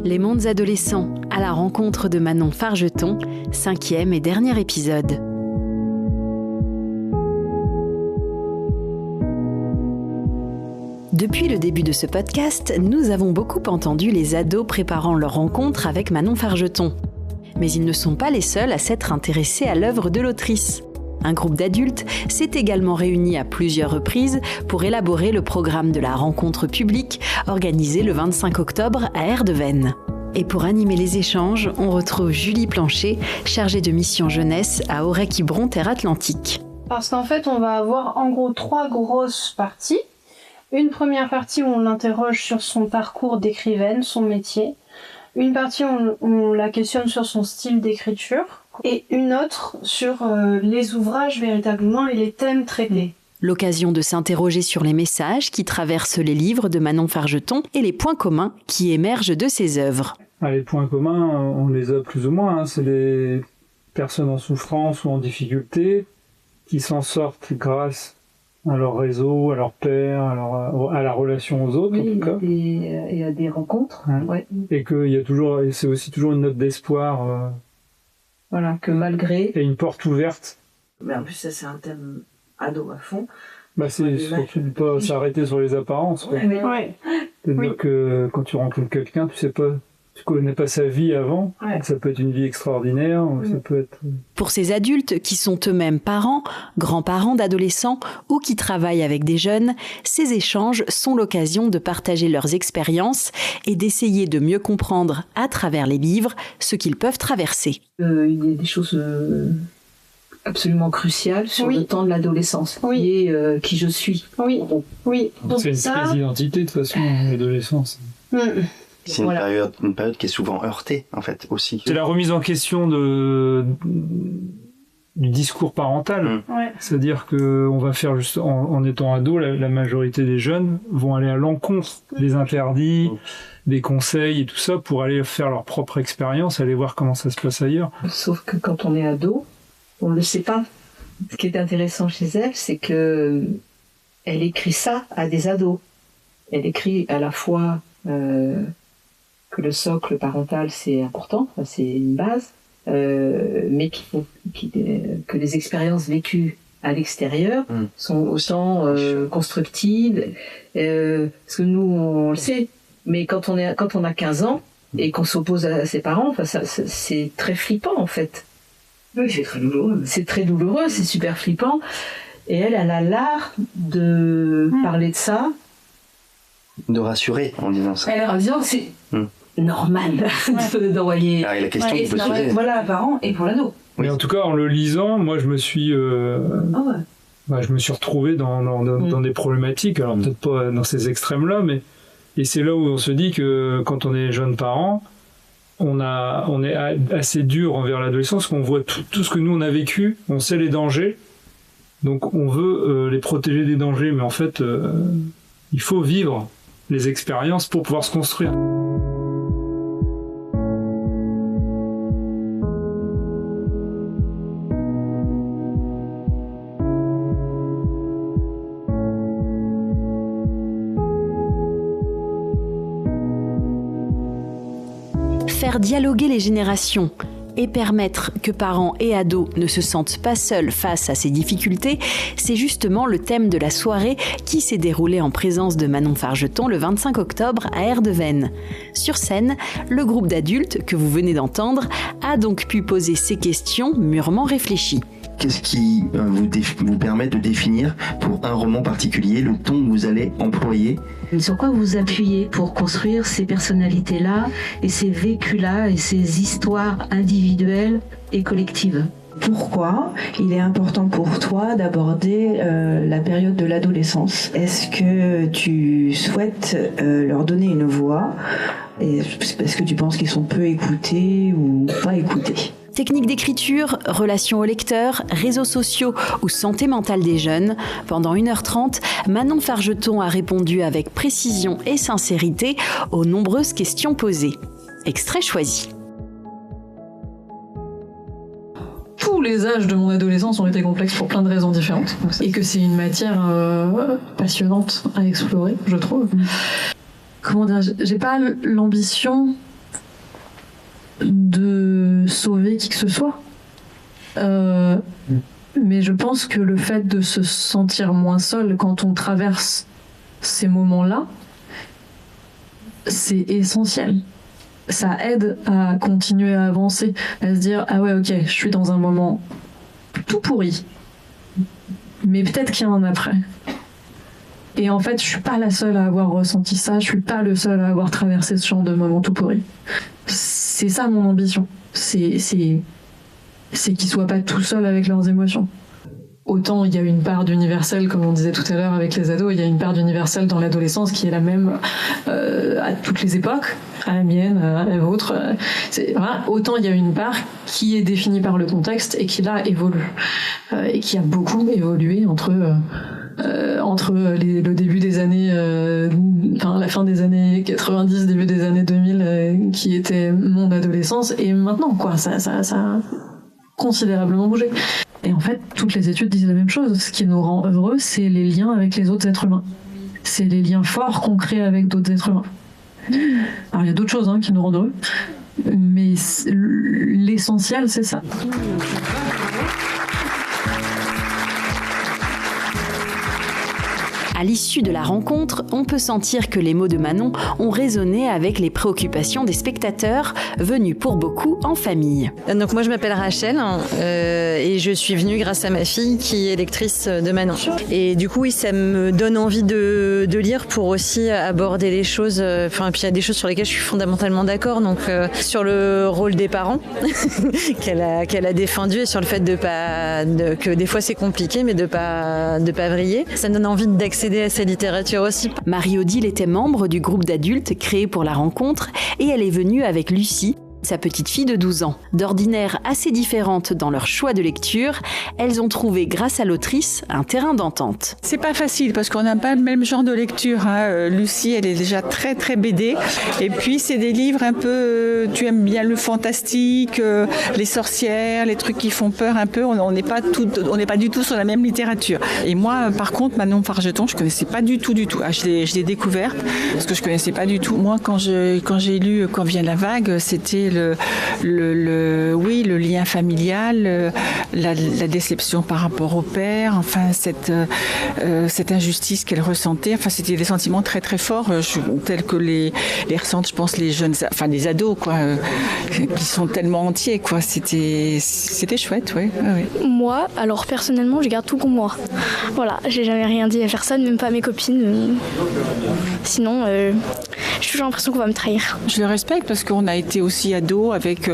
Les mondes adolescents, à la rencontre de Manon Fargeton, 5e et dernier épisode. Depuis le début de ce podcast, nous avons beaucoup entendu les ados préparant leur rencontre avec Manon Fargeton. Mais ils ne sont pas les seuls à s'être intéressés à l'œuvre de l'autrice. Un groupe d'adultes s'est également réuni à plusieurs reprises pour élaborer le programme de la rencontre publique organisée le 25 octobre à Erdeven. Et pour animer les échanges, on retrouve Julie Planchet, chargée de mission jeunesse à Aurec-Quiberon, Terre Atlantique. Parce qu'en fait, on va avoir en gros 3 grosses parties. Une première partie où on l'interroge sur son parcours d'écrivaine, son métier. Une partie où on la questionne sur son style d'écriture. Et une autre sur les ouvrages véritablement et les thèmes traités. L'occasion de s'interroger sur les messages qui traversent les livres de Manon Fargeton et les points communs qui émergent de ses œuvres. Les points communs, on les a plus ou moins. C'est les personnes en souffrance ou en difficulté qui s'en sortent grâce à leur réseau, à leur père, à la relation aux autres, oui, en tout cas. Et à des rencontres. Ouais. Et qu'il y a toujours, et c'est aussi toujours une note d'espoir. Voilà, que malgré... Et une porte ouverte. Mais en plus, ça, c'est un thème ado à fond. C'est surtout de ne pas s'arrêter sur les apparences. Quoi. Ouais. C'est-à-dire que quand tu rencontres quelqu'un, tu connais pas sa vie avant. Ouais. Ça peut être une vie extraordinaire, ça peut être... Pour ces adultes qui sont eux-mêmes parents, grands-parents d'adolescents ou qui travaillent avec des jeunes, ces échanges sont l'occasion de partager leurs expériences et d'essayer de mieux comprendre à travers les livres ce qu'ils peuvent traverser. Il y a des choses absolument cruciales sur le temps de l'adolescence, qui est qui je suis. Oui. Donc c'est une crise d'identité de toute façon, l'adolescence. C'est une période qui est souvent heurtée, en fait, aussi. C'est la remise en question du discours parental. C'est-à-dire qu'on va faire, juste en étant ado, la majorité des jeunes vont aller à l'encontre des interdits, des conseils et tout ça pour aller faire leur propre expérience, aller voir comment ça se passe ailleurs. Sauf que quand on est ado, on ne le sait pas. Ce qui est intéressant chez elle, c'est que elle écrit ça à des ados. Elle écrit à la fois... que le socle parental c'est important, c'est une base, mais que les expériences vécues à l'extérieur sont autant constructives, parce que nous on le sait, mais quand on a 15 ans et qu'on s'oppose à ses parents, c'est très flippant en fait. Oui, c'est très douloureux. C'est très douloureux, c'est super flippant, et elle a l'art de parler de ça. De rassurer en disant ça. Elle a disant c'est normal d'envoyer. La question que vous posez. Voilà, parents et pour l'ado. Mais en tout cas, en le lisant, moi, je me suis retrouvé dans des problématiques. Alors peut-être pas dans ces extrêmes-là, mais et c'est là où on se dit que quand on est jeune parent, on est assez dur envers l'adolescence, qu'on voit tout ce que nous on a vécu, on sait les dangers, donc on veut les protéger des dangers, mais en fait, il faut vivre les expériences pour pouvoir se construire. Faire dialoguer les générations et permettre que parents et ados ne se sentent pas seuls face à ces difficultés, c'est justement le thème de la soirée qui s'est déroulée en présence de Manon Fargeton le 25 octobre à Erdeven. Sur scène, le groupe d'adultes que vous venez d'entendre a donc pu poser ces questions mûrement réfléchies. Qu'est-ce qui vous permet de définir pour un roman particulier le ton que vous allez employer ? Sur quoi vous appuyez pour construire ces personnalités-là et ces vécus-là et ces histoires individuelles et collectives ? Pourquoi il est important pour toi d'aborder la période de l'adolescence ? Est-ce que tu souhaites leur donner une voix ? Est-ce que tu penses qu'ils sont peu écoutés ou pas écoutés ? Technique d'écriture, relations au lecteur, réseaux sociaux ou santé mentale des jeunes, pendant 1h30, Manon Fargeton a répondu avec précision et sincérité aux nombreuses questions posées. Extrait choisi. Tous les âges de mon adolescence ont été complexes pour plein de raisons différentes, et que c'est une matière passionnante à explorer, je trouve. Comment dire, j'ai pas l'ambition de sauver qui que ce soit. Mais je pense que le fait de se sentir moins seul quand on traverse ces moments-là, c'est essentiel. Ça aide à continuer à avancer, à se dire ah ouais ok, je suis dans un moment tout pourri, mais peut-être qu'il y a un après. Et en fait, je suis pas la seule à avoir ressenti ça, je suis pas le seul à avoir traversé ce genre de moment tout pourri. C'est ça mon ambition, c'est qu'ils soient pas tout seuls avec leurs émotions. Autant il y a une part d'universel, comme on disait tout à l'heure avec les ados, il y a une part d'universel dans l'adolescence qui est la même à toutes les époques, à la mienne, à la vôtre. Voilà. Autant il y a une part qui est définie par le contexte et qui là évolue et qui a beaucoup évolué entre le début des années, la fin des années 90, début des années 2000, qui était mon adolescence, et maintenant quoi, ça a considérablement bougé. Et en fait, toutes les études disent la même chose. Ce qui nous rend heureux, c'est les liens avec les autres êtres humains. C'est les liens forts qu'on crée avec d'autres êtres humains. Alors il y a d'autres choses qui nous rendent heureux, mais l'essentiel, c'est ça. À l'issue de la rencontre, on peut sentir que les mots de Manon ont résonné avec les préoccupations des spectateurs, venus pour beaucoup en famille. Donc moi je m'appelle Rachel et je suis venue grâce à ma fille qui est lectrice de Manon. Et du coup oui, ça me donne envie de lire pour aussi aborder les choses, puis il y a des choses sur lesquelles je suis fondamentalement d'accord, donc sur le rôle des parents qu'elle a défendu, et sur le fait que des fois c'est compliqué mais de pas vriller. Ça me donne envie d'accéder à sa littérature aussi. Marie-Odile était membre du groupe d'adultes créé pour la rencontre et elle est venue avec Lucie, sa petite fille de 12 ans. D'ordinaire assez différentes dans leur choix de lecture, elles ont trouvé, grâce à l'autrice, un terrain d'entente. C'est pas facile parce qu'on n'a pas le même genre de lecture. Lucie, elle est déjà très très BD. Et puis c'est des livres un peu, tu aimes bien le fantastique, les sorcières, les trucs qui font peur un peu. On n'est pas du tout sur la même littérature. Et moi, par contre, Manon Fargeton, je connaissais pas du tout. Je l'ai découverte parce que je connaissais pas du tout. Moi, quand j'ai lu Quand vient la vague, c'était le lien familial, la déception par rapport au père, enfin cette injustice qu'elle ressentait, enfin c'était des sentiments très très forts, tels que les ressentent, je pense, les jeunes, enfin les ados quoi, qui sont tellement entiers quoi. C'était chouette, oui. Moi, alors personnellement, je garde tout pour moi. Voilà, j'ai jamais rien dit à personne, même pas à mes copines. Sinon, j'ai toujours l'impression qu'on va me trahir. Je le respecte parce qu'on a été aussi ados avec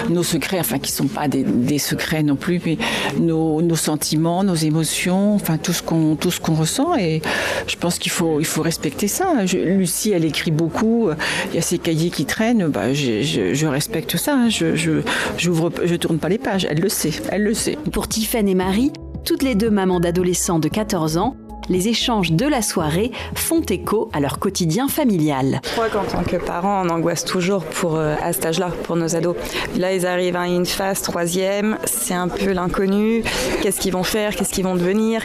nos secrets, enfin qui sont pas des secrets non plus, mais nos sentiments, nos émotions, enfin tout ce qu'on ressent, et je pense qu'il faut respecter ça. Lucie, elle écrit beaucoup, il y a ses cahiers qui traînent, je respecte ça, je tourne pas les pages, elle le sait. Pour Tiffaine et Marie, toutes les deux mamans d'adolescents de 14 ans, les échanges de la soirée font écho à leur quotidien familial. Je crois qu'en tant que parents, on angoisse toujours à cet âge-là, pour nos ados. Là, ils arrivent à une phase 3e, c'est un peu l'inconnu. Qu'est-ce qu'ils vont faire? Qu'est-ce qu'ils vont devenir?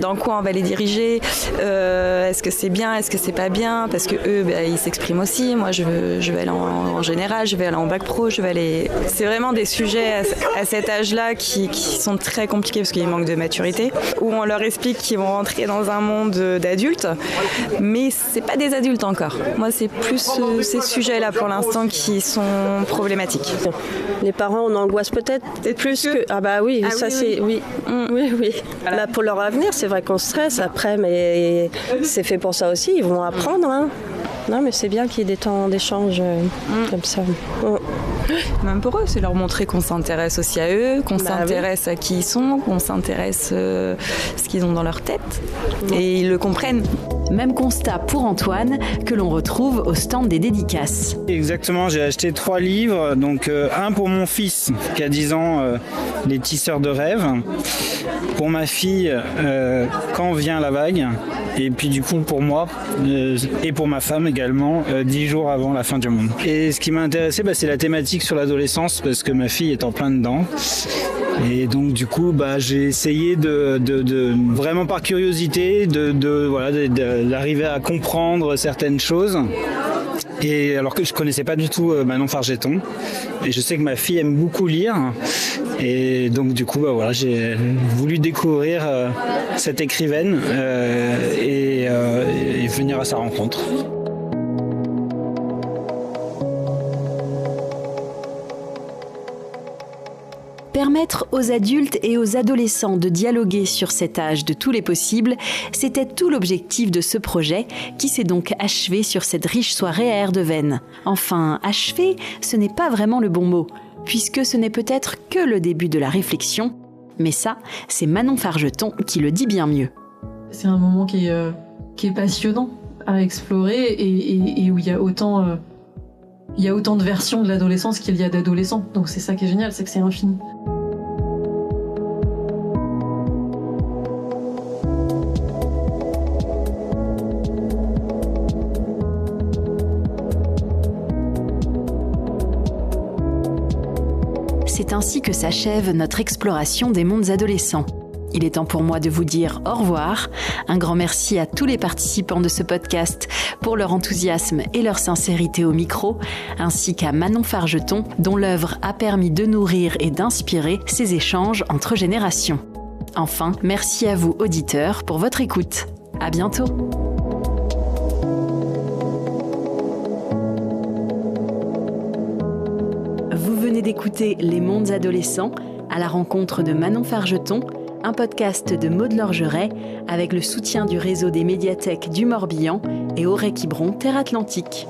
Dans quoi on va les diriger? Est-ce que c'est bien? Est-ce que c'est pas bien? Parce que eux, ils s'expriment aussi. Moi, je vais aller en général, je vais aller en bac pro, je vais aller... C'est vraiment des sujets à cet âge-là qui sont très compliqués parce qu'il manque de maturité, où on leur explique qu'ils vont rentrer dans un monde d'adultes, mais c'est pas des adultes encore. Moi, c'est plus ces sujets-là pour l'instant qui sont problématiques. Les parents, on angoisse peut-être plus que... Ah bah oui, ça c'est... Oui. Voilà. Là, pour leur avenir, c'est vrai qu'on stresse après, mais c'est fait pour ça aussi, ils vont apprendre. Non, mais c'est bien qu'il y ait des temps d'échange comme ça. Même pour eux, c'est leur montrer qu'on s'intéresse aussi à eux, qu'on s'intéresse à qui ils sont, qu'on s'intéresse à ce qu'ils ont dans leur tête. Et ils le comprennent. Même constat pour Antoine, que l'on retrouve au stand des dédicaces. Exactement, j'ai acheté 3 livres, donc un pour mon fils qui a 10 ans, Les tisseurs de rêves, pour ma fille, Quand vient la vague, et puis du coup pour moi, et pour ma femme également, 10 jours avant la fin du monde. Et ce qui m'a intéressé, c'est la thématique sur l'adolescence, parce que ma fille est en plein dedans. Et donc du coup j'ai essayé de vraiment par curiosité d'arriver à comprendre certaines choses Et alors que je connaissais pas du tout Manon Fargeton, et je sais que ma fille aime beaucoup lire, et donc du coup j'ai voulu découvrir cette écrivaine et venir à sa rencontre. Permettre aux adultes et aux adolescents de dialoguer sur cet âge de tous les possibles, c'était tout l'objectif de ce projet qui s'est donc achevé sur cette riche soirée à Erdeven. Enfin, achevé, ce n'est pas vraiment le bon mot, puisque ce n'est peut-être que le début de la réflexion, mais ça, c'est Manon Fargeton qui le dit bien mieux. C'est un moment qui est passionnant à explorer et où il y a autant de versions de l'adolescence qu'il y a d'adolescents. Donc c'est ça qui est génial, c'est que c'est infini. C'est ainsi que s'achève notre exploration des mondes adolescents. Il est temps pour moi de vous dire au revoir. Un grand merci à tous les participants de ce podcast pour leur enthousiasme et leur sincérité au micro, ainsi qu'à Manon Fargeton, dont l'œuvre a permis de nourrir et d'inspirer ces échanges entre générations. Enfin, merci à vous, auditeurs, pour votre écoute. À bientôt. Vous venez d'écouter Les Mondes Adolescents, à la rencontre de Manon Fargeton, un podcast de Maud Lorgeret avec le soutien du réseau des médiathèques du Morbihan et Aurec-Quiberon Terre Atlantique.